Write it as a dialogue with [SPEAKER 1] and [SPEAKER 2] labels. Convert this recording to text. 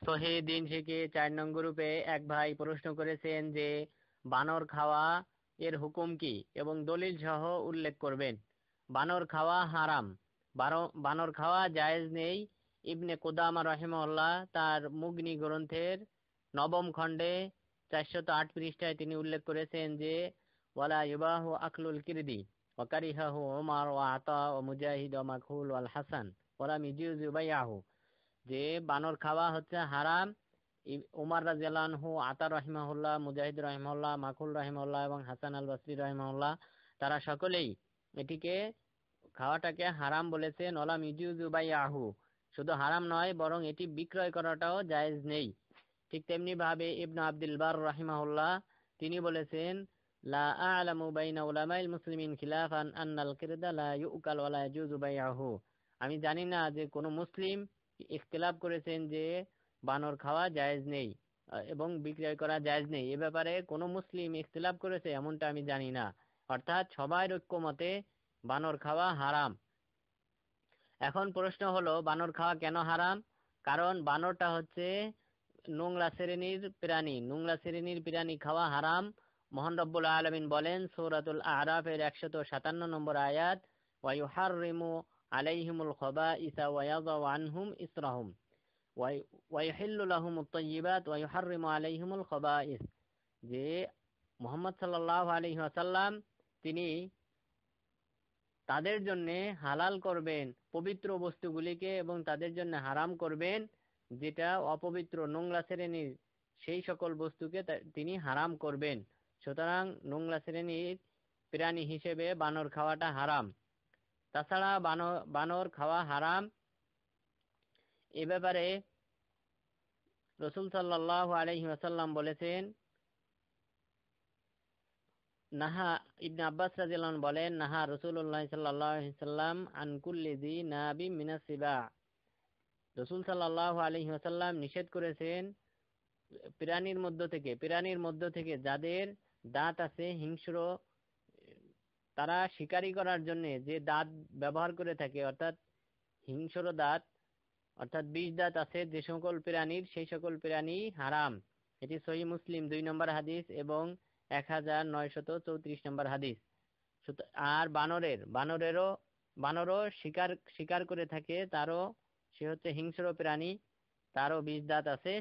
[SPEAKER 1] সহিহ দিন থেকে 4 নং গ্রুপে এক ভাই প্রশ্ন করেছেন যে বানর খাওয়া এর হুকুম কি এবং দলিল সহ উল্লেখ করবেন। বানর খাওয়া হারাম, বানর খাওয়া জায়েজ নেই। ইবনে কুদামা রাহিমাহুল্লাহ তার মুগনি গ্রন্থের 9ম খণ্ডে 408 পৃষ্ঠায় তিনি উল্লেখ করেছেন যে ওয়ালা ইউবাহু আকলুল কিরদি ওয়া কারিহাহু উমার ওয়া আতা ওয়া মুজাহিদ ওয়া মাকহুল ওয়াল হাসান ওয়া মিজুজ বাইয়াহু, যে বানর খাওয়া হচ্ছে হারাম। উমার রাদিয়াল্লাহু আনহু, আতা রাহিমাহুল্লাহ, মুজাহিদ রাহিমাহুল্লাহ, মাকুল রাহিমাহুল্লাহ এবং হাসান আল বসরি রাহিমাহুল্লাহ তারা সকলেই এটিকে খাওয়াটাকে হারাম বলেছেন। ওলাম ইজুজু বাইয়াহু, শুধু হারাম নয় বরং এটি বিক্রয় করাটাও জায়েজ নেই। ঠিক তেমনি ভাবে ইবনে আব্দুল বার রাহিমাহুল্লাহ তিনি বলেছেন লা আ'লামু বাইনা উলামাইল মুসলিমিন খিলাফান আন্নাল কিরদা লা ইউকাল ওয়া লা ইয়াজুজু বাইয়াহু, আমি জানি না যে কোনো মুসলিম ইখতিলাফ করেছেন যে বানর খাওয়া জায়েজ নেই এবং বিক্রয় করা জায়েজ নেই। এ ব্যাপারে কোনো মুসলিম ইখতিলাফ করেছে এমনটা আমি জানি না। অর্থাৎ সবাই ঐক্যমতে বানর খাওয়া হারাম। এখন প্রশ্ন হলো বানর খাওয়া কেন হারাম? কারণ বানরটা হচ্ছে নোংরা শ্রেণীর প্রাণী, নোংরা শ্রেণীর প্রাণী খাওয়া হারাম। মহান রব্বুল আলামিন বলেন সূরাতুল আরাফের 157 নম্বর আয়াত, ওয়া ইউহাররিমু আলাইহিমুল খাবাইসা ওয়া ইয়াযাউ আনহুম ইসরাহুম ওয়া ইউহিল্লু লাহুমুত তাইয়্যিবাত ওয়া ইউহাররিমু আলাইহিমুল খাবাইস, যে মুহাম্মদ সাল্লাল্লাহু আলাইহি ওয়াসাল্লাম তিনি তাদের জন্য হালাল করবেন পবিত্র বস্তুগুলিকে এবং তাদের জন্য হারাম করবেন যেটা অপবিত্র নোংরা শ্রেণীর সেই সকল বস্তুকে তিনি হারাম করবেন। সুতরাং নোংরা শ্রেণীর প্রাণী হিসেবে বানর খাওয়াটা হারাম। তাছাড়া বানর খাওয়া হারাম এ ব্যাপারে রাসূল সাল্লাল্লাহু আলাইহি ওয়াসাল্লাম বলেছেন, নাহা, ইবনে আব্বাস রাদিয়াল্লাহু আনহু বলেন নাহা রাসূলুল্লাহ সাল্লাল্লাহু আলাইহি ওয়াসাল্লাম আন কুল্লি যি নাবি মিনাস সিবা, রাসূল সাল্লাল্লাহু আলাইহি ওয়াসাল্লাম নিষেধ করেছেন প্রাণীর মধ্য থেকে যাদের দাঁত আছে হিংস্র, তারা শিকারী করার জন্য যে দাঁত ব্যবহার করে থাকে অর্থাৎ হিংস্র দাঁত অর্থাৎ 20 দাঁত আছে যে সকল প্রাণীর, সেই সকল প্রাণী হারাম। এটি সহিহ মুসলিম 2 নম্বর হাদিস এবং 1934 নম্বর হাদিস। আর বানরও শিকার করে থাকে, তারও সে হচ্ছে হিংস্র প্রাণী, তারও 20 দাঁত আছে।